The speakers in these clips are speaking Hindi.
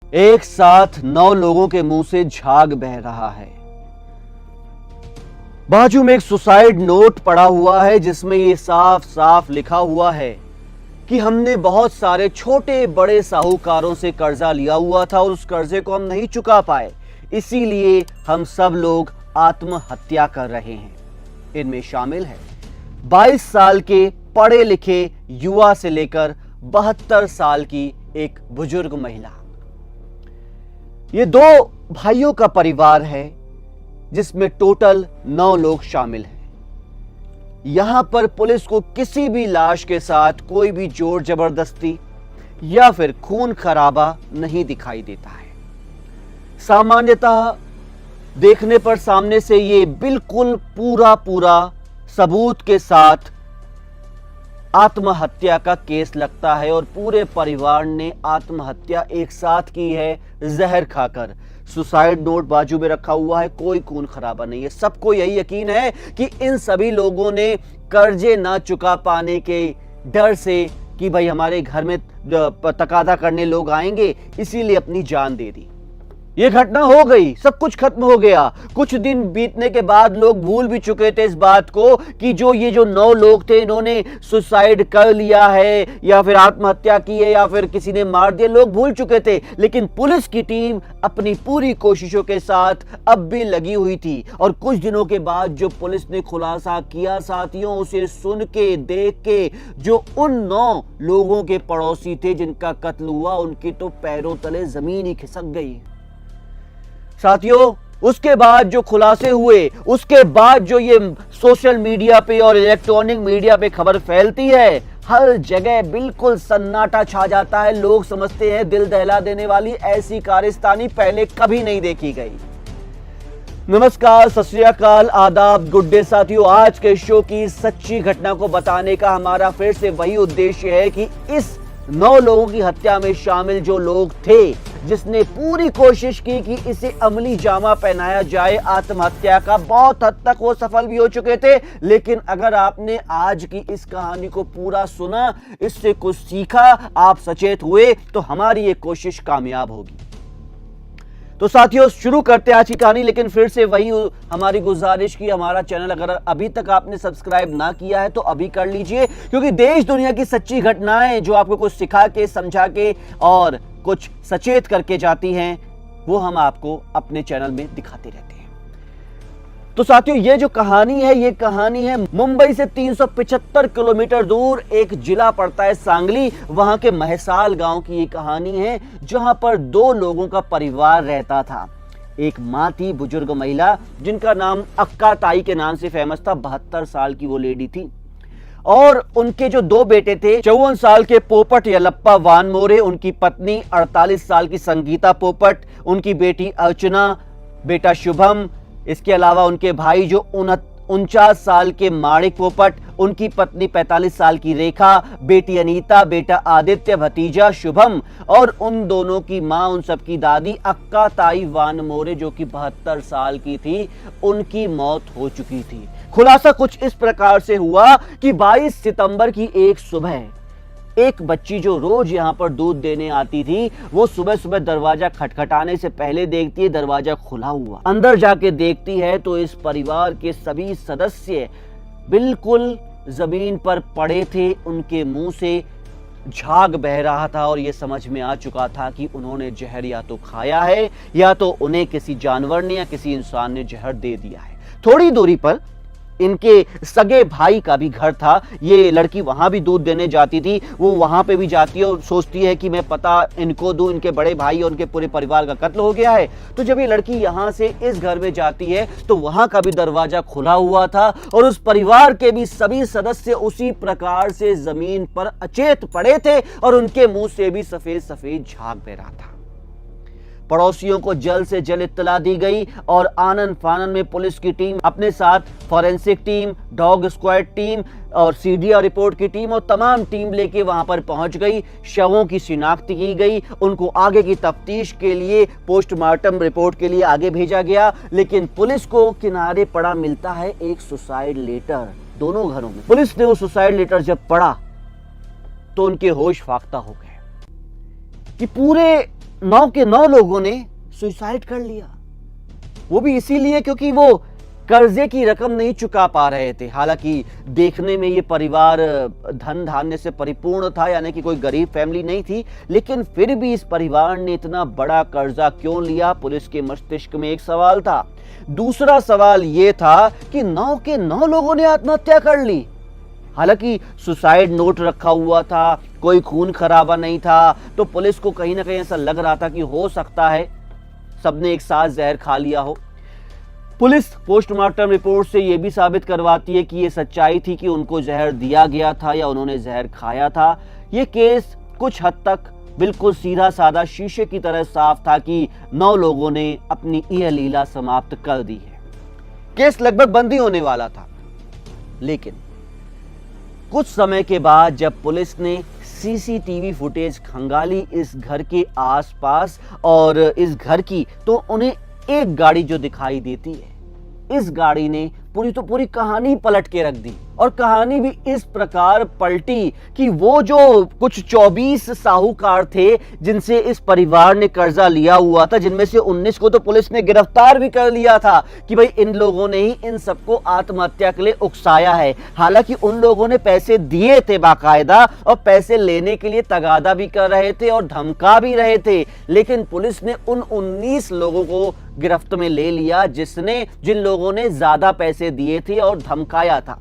एक साथ 9 लोगों के मुंह से झाग बह रहा है। बाजू में एक सुसाइड नोट पड़ा हुआ है जिसमें ये साफ साफ लिखा हुआ है कि हमने बहुत सारे छोटे बड़े साहूकारों से कर्जा लिया हुआ था और उस कर्जे को हम नहीं चुका पाए, इसीलिए हम सब लोग आत्महत्या कर रहे हैं। इनमें शामिल है 22 साल के पढ़े लिखे युवा से लेकर 72 साल की एक बुजुर्ग महिला। ये 2 भाइयों का परिवार है जिसमें टोटल 9 लोग शामिल हैं। यहां पर पुलिस को किसी भी लाश के साथ कोई भी जोर जबरदस्ती या फिर खून खराबा नहीं दिखाई देता है। सामान्यतः देखने पर सामने से ये बिल्कुल पूरा सबूत के साथ आत्महत्या का केस लगता है और पूरे परिवार ने आत्महत्या एक साथ की है, जहर खाकर। सुसाइड नोट बाजू में रखा हुआ है, कोई खून खराबा नहीं है। सबको यही यकीन है कि इन सभी लोगों ने कर्जे ना चुका पाने के डर से कि भाई हमारे घर में तकादा करने लोग आएंगे, इसीलिए अपनी जान दे दी। ये घटना हो गई, सब कुछ खत्म हो गया। कुछ दिन बीतने के बाद लोग भूल भी चुके थे इस बात को कि जो 9 लोग थे इन्होंने सुसाइड कर लिया है या फिर आत्महत्या की है या फिर किसी ने मार दिया, लोग भूल चुके थे। लेकिन पुलिस की टीम अपनी पूरी कोशिशों के साथ अब भी लगी हुई थी और कुछ दिनों के बाद जो पुलिस ने खुलासा किया साथियों, उसे सुन के देख के जो उन 9 लोगों के पड़ोसी थे जिनका कत्ल हुआ, उनके तो पैरों तले जमीन ही खिसक गई। साथियों, उसके बाद जो खुलासे हुए, उसके बाद जो ये सोशल मीडिया पे और इलेक्ट्रॉनिक मीडिया पे खबर फैलती है, हर जगह बिल्कुल सन्नाटा छा जाता है। लोग समझते हैं दिल दहला देने वाली ऐसी कारस्तानी पहले कभी नहीं देखी गई। नमस्कार, सत श्री अकाल, आदाब, गुड डे साथियों। आज के शो की सच्ची घटना को बताने का हमारा फिर से वही उद्देश्य है कि इस 9 लोगों की हत्या में शामिल जो लोग थे, जिसने पूरी कोशिश की कि इसे अमली जामा पहनाया जाए आत्महत्या का, बहुत हद तक वो सफल भी हो चुके थे। लेकिन अगर आपने आज की इस कहानी को पूरा सुना, इससे कुछ सीखा, आप सचेत हुए, तो हमारी ये कोशिश कामयाब होगी। तो साथियों, शुरू करते हैं आज की कहानी। लेकिन फिर से वही हमारी गुजारिश की, हमारा चैनल अगर अभी तक आपने सब्सक्राइब ना किया है तो अभी कर लीजिए, क्योंकि देश दुनिया की सच्ची घटनाएं जो आपको कुछ सिखा के, समझा के और कुछ सचेत करके जाती हैं, वो हम आपको अपने चैनल में दिखाते रहते हैं। तो साथियों, ये जो कहानी है, ये कहानी है मुंबई से 375 किलोमीटर दूर एक जिला पड़ता है सांगली, वहां के महसाल गांव की ये कहानी है, जहां पर 2 लोगों का परिवार रहता था। एक माँ थी, बुजुर्ग महिला, जिनका नाम अक्का ताई के नाम से फेमस था। 72 साल की वो लेडी थी और उनके जो 2 बेटे थे, 54 साल के पोपट यलप्पा वानमोरे, उनकी पत्नी 48 साल की संगीता पोपट, उनकी बेटी अर्चना, बेटा शुभम। इसके अलावा उनके भाई जो 49 साल के माणिक पोपट, उनकी पत्नी 45 साल की रेखा, बेटी अनीता, बेटा आदित्य, भतीजा शुभम और उन दोनों की मां, उन सबकी दादी अक्का ताई वानमोरे जो कि 72 साल की थी, उनकी मौत हो चुकी थी। खुलासा कुछ इस प्रकार से हुआ कि 22 सितंबर की एक सुबह एक बच्ची जो रोज यहां पर दूध देने आती थी, वो सुबह सुबह दरवाजा खटखटाने से पहले देखती है दरवाजा खुला हुआ। अंदर जाके देखती है तो इस परिवार के सभी सदस्य बिल्कुल जमीन पर पड़े थे, उनके मुंह से झाग बह रहा था और यह समझ में आ चुका था कि उन्होंने जहर या तो खाया है या तो उन्हें किसी जानवर ने या किसी इंसान ने जहर दे दिया है। थोड़ी दूरी पर इनके सगे भाई का भी घर था। ये लड़की वहां भी दूध देने जाती थी, वो वहां पे भी जाती है और सोचती है कि मैं पता इनको दूं, इनके बड़े भाई और उनके पूरे परिवार का कत्ल हो गया है। तो जब ये लड़की यहां से इस घर में जाती है तो वहां का भी दरवाजा खुला हुआ था और उस परिवार के भी सभी सदस्य उसी प्रकार से जमीन पर अचेत पड़े थे और उनके मुंह से भी सफेद सफेद झाग बह रहा था। पड़ोसियों को जल्द से जल्द इत्तला दी गई और आनन फानन में पुलिस की टीम अपने साथ forensic team, dog squad team और सीडीआर रिपोर्ट की टीम और तमाम टीम लेके वहां पर पहुंच गई। शवों की शिनाख्त की गई, उनको आगे की तफ्तीश के लिए, पोस्टमार्टम रिपोर्ट के लिए आगे भेजा गया। लेकिन पुलिस को किनारे पड़ा मिलता है एक सुसाइड लेटर दोनों घरों में। पुलिस ने वो सुसाइड लेटर जब पढ़ा तो उनके होश फाख्ता हो गए कि पूरे 9 के 9 लोगों ने सुसाइड कर लिया। वो भी इसीलिए क्योंकि वो कर्जे की रकम नहीं चुका पा रहे थे। हालांकि देखने में ये परिवार धन धान्य से परिपूर्ण था, यानी कि कोई गरीब फैमिली नहीं थी, लेकिन फिर भी इस परिवार ने इतना बड़ा कर्जा क्यों लिया? पुलिस के मस्तिष्क में एक सवाल था। दूसरा सवाल ये था कि 9 के 9 लोगों ने आत्महत्या कर ली। हालांकि सुसाइड नोट रखा हुआ था, कोई खून खराबा नहीं था, तो पुलिस को कहीं ना कहीं ऐसा लग रहा था कि हो सकता है सबने एक साथ जहर खा लिया हो। पुलिस पोस्टमार्टम रिपोर्ट से यह भी साबित करवाती है कि यह सच्चाई थी कि उनको जहर दिया गया था या उन्होंने जहर खाया था। यह केस कुछ हद तक बिल्कुल सीधा साधा शीशे की तरह साफ था कि 9 लोगों ने अपनी यह लीला समाप्त कर दी है। केस लगभग बंद ही होने वाला था, लेकिन कुछ समय के बाद जब पुलिस ने सीसीटीवी फुटेज खंगाली इस घर के आसपास और इस घर की, तो उन्हें एक गाड़ी जो दिखाई देती है, इस गाड़ी ने पूरी कहानी पलट के रख दी। और कहानी भी इस प्रकार पलटी कि वो जो कुछ 24 साहूकार थे जिनसे इस परिवार ने कर्जा लिया हुआ था, जिनमें से 19 को तो पुलिस ने गिरफ्तार भी कर लिया था कि भाई इन लोगों ने ही इन सबको आत्महत्या के लिए उकसाया है। हालांकि उन लोगों ने पैसे दिए थे बाकायदा, और पैसे लेने के लिए तगादा भी कर रहे थे और धमका भी रहे थे, लेकिन पुलिस ने उन 19 लोगों को गिरफ्त में ले लिया जिन लोगों ने ज्यादा पैसे दिए थे और धमकाया था।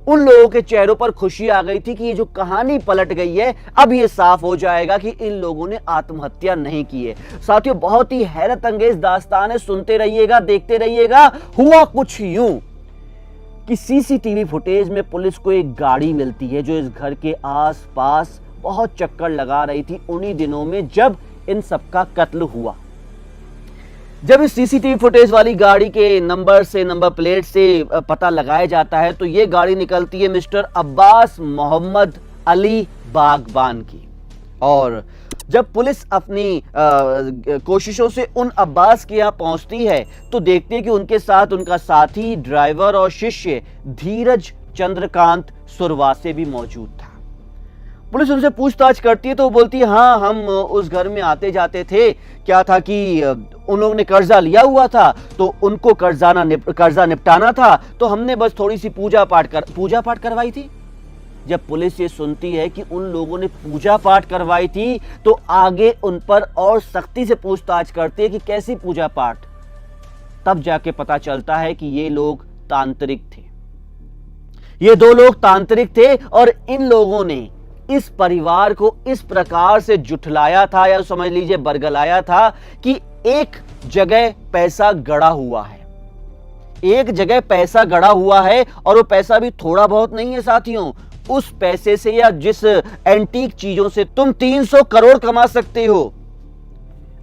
उन लोगों के चेहरों पर खुशी आ गई थी कि ये जो कहानी पलट गई है, अब ये साफ हो जाएगा कि इन लोगों ने आत्महत्या नहीं की है। साथियों, बहुत ही हैरत अंगेज दास्तान है, सुनते रहिएगा, देखते रहिएगा। हुआ कुछ यूं कि सीसीटीवी फुटेज में पुलिस को एक गाड़ी मिलती है जो इस घर के आसपास बहुत चक्कर लगा रही थी उन्हीं दिनों में जब इन सबका कत्ल हुआ। जब इस सीसीटीवी फुटेज वाली गाड़ी के नंबर प्लेट से पता लगाया जाता है, तो ये गाड़ी निकलती है मिस्टर अब्बास मोहम्मद अली बागबान की। और जब पुलिस अपनी कोशिशों से उन अब्बास के यहाँ पहुंचती है, तो देखती है कि उनके साथ उनका साथी, ड्राइवर और शिष्य धीरज चंद्रकांत सुरवासे भी मौजूद था। पुलिस उनसे पूछताछ करती है तो वो बोलती है, हाँ, हम उस घर में आते जाते थे। क्या था कि उन लोगों ने कर्जा लिया हुआ था, तो उनको कर्जा निपटाना था, तो हमने बस थोड़ी सी पूजा पाठ करवाई थी। जब पुलिस ये सुनती है कि उन लोगों ने पूजा पाठ करवाई थी, तो आगे उन पर और सख्ती से पूछताछ करती है कि कैसी पूजा पाठ। तब जाके पता चलता है कि ये लोग तांत्रिक थे। ये 2 लोग तांत्रिक थे और इन लोगों ने इस परिवार को इस प्रकार से जुठलाया था, या समझ लीजिए बरगलाया था, कि एक जगह पैसा गड़ा हुआ है। एक जगह पैसा गड़ा हुआ है, और वो पैसा भी थोड़ा बहुत नहीं है साथियों। उस पैसे से या जिस एंटीक चीजों से तुम 300 करोड़ कमा सकते हो।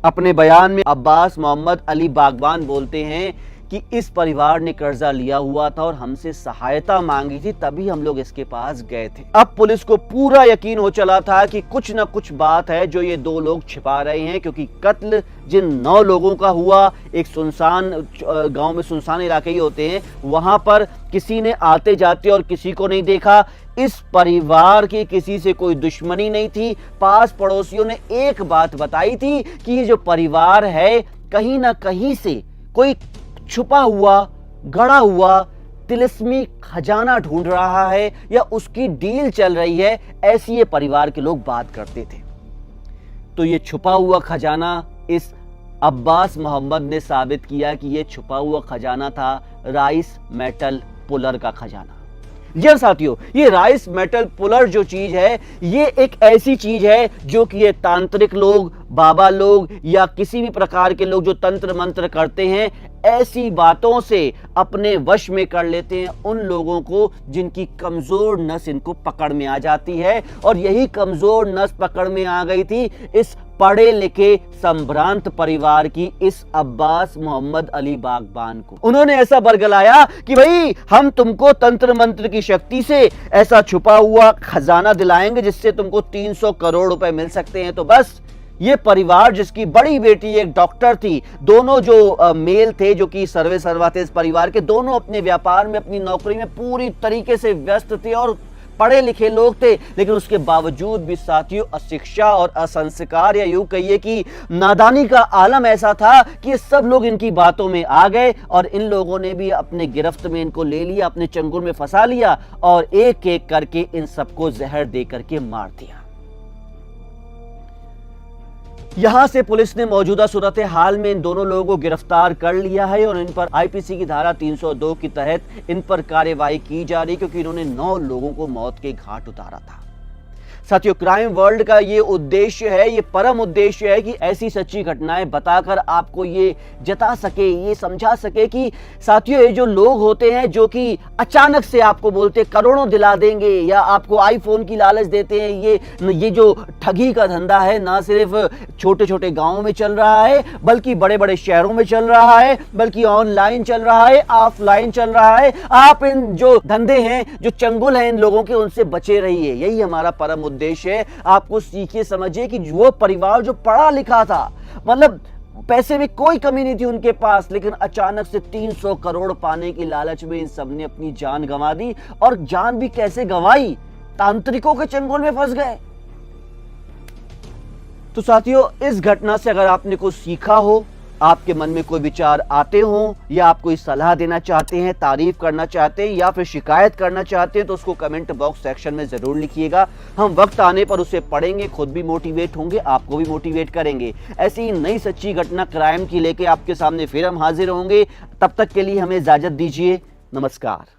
अपने बयान में अब्बास मोहम्मद अली बागबान बोलते हैं कि इस परिवार ने कर्जा लिया हुआ था और हमसे सहायता मांगी थी, तभी हम लोग इसके पास गए थे। अब पुलिस को पूरा यकीन हो चला था कि कुछ ना कुछ बात है जो ये 2 लोग छिपा रहे हैं, क्योंकि कत्ल जिन 9 लोगों का हुआ, एक सुनसान गांव में सुनसान इलाके ही होते हैं, वहां पर किसी ने आते जाते और किसी को नहीं देखा। इस परिवार की किसी से कोई दुश्मनी नहीं थी। पास पड़ोसियों ने एक बात बताई थी कि ये जो परिवार है, कहीं ना कहीं से कोई छुपा हुआ, गड़ा हुआ तिलिस्मी खजाना ढूंढ रहा है या उसकी डील चल रही है, ऐसी ये परिवार के लोग बात करते थे। तो ये छुपा हुआ खजाना इस अब्बास मोहम्मद ने साबित किया कि ये छुपा हुआ खजाना था राइस मेटल पुलर का खजाना। जी साथियों, ये राइस मेटल पुलर जो चीज है, ये एक ऐसी चीज है जो कि ये तांत्रिक लोग, बाबा लोग या किसी भी प्रकार के लोग जो तंत्र मंत्र करते हैं, ऐसी बातों से अपने वश में कर लेते हैं उन लोगों को जिनकी कमजोर नस इनको पकड़ में आ जाती है। और यही कमजोर नस पकड़ में आ गई थी इस पढ़े लिखे संभ्रांत परिवार की, इस अब्बास मोहम्मद अली बागबान को। उन्होंने ऐसा बरगलाया कि भाई हम तुमको तंत्र मंत्र की शक्ति से ऐसा छुपा हुआ खजाना दिलाएंगे जिससे तुमको 300 करोड़ रुपए मिल सकते हैं। तो बस ये परिवार, जिसकी बड़ी बेटी एक डॉक्टर थी, दोनों जो मेल थे जो कि सर्वा थे इस परिवार के, दोनों अपने व्यापार में, अपनी नौकरी में पूरी तरीके से व्यस्त थे और पढ़े लिखे लोग थे, लेकिन उसके बावजूद भी साथियों अशिक्षा और असंस्कार या यूं कहिए कि नादानी का आलम ऐसा था कि सब लोग इनकी बातों में आ गए और इन लोगों ने भी अपने गिरफ्त में इनको ले लिया, अपने चंगुल में फंसा लिया और एक एक करके इन सबको जहर दे करके मार दिया। यहां से पुलिस ने मौजूदा सूरत हाल में इन दोनों लोगों को गिरफ्तार कर लिया है और इन पर आईपीसी की धारा 302 के तहत इन पर कार्यवाही की जा रही, क्योंकि इन्होंने 9 लोगों को मौत के घाट उतारा था। साथियों, क्राइम वर्ल्ड का ये उद्देश्य है, ये परम उद्देश्य है कि ऐसी सच्ची घटनाएं बताकर आपको ये जता सके, ये समझा सके कि साथियों ये जो लोग होते हैं जो कि अचानक से आपको बोलते करोड़ों दिला देंगे या आपको आईफोन की लालच देते हैं, ये जो ठगी का धंधा है ना सिर्फ छोटे छोटे गांवों में चल रहा है बल्कि बड़े बड़े शहरों में चल रहा है, बल्कि ऑनलाइन चल रहा है, ऑफलाइन चल रहा है। आप इन जो धंधे हैं, जो चंगुल हैं इन लोगों के, उनसे बचे रहिए। यही हमारा परम उद्देश्य है। आपको सीखिए, समझिए कि वो परिवार जो पढ़ा लिखा था, मतलब पैसे में कोई कमी नहीं थी उनके पास, लेकिन अचानक से 300 करोड़ पाने की लालच में इन सब ने अपनी जान गंवा दी। और जान भी कैसे गंवाई, तांत्रिकों के चंगुल में फंस गए। तो साथियों, इस घटना से अगर आपने कुछ सीखा हो, आपके मन में कोई विचार आते हो या आप कोई सलाह देना चाहते हैं, तारीफ करना चाहते हैं या फिर शिकायत करना चाहते हैं, तो उसको कमेंट बॉक्स सेक्शन में जरूर लिखिएगा। हम वक्त आने पर उसे पढ़ेंगे, खुद भी मोटिवेट होंगे, आपको भी मोटिवेट करेंगे। ऐसी ही नई सच्ची घटना क्राइम की लेके आपके सामने फिर हम हाजिर होंगे। तब तक के लिए हमें इजाजत दीजिए। नमस्कार।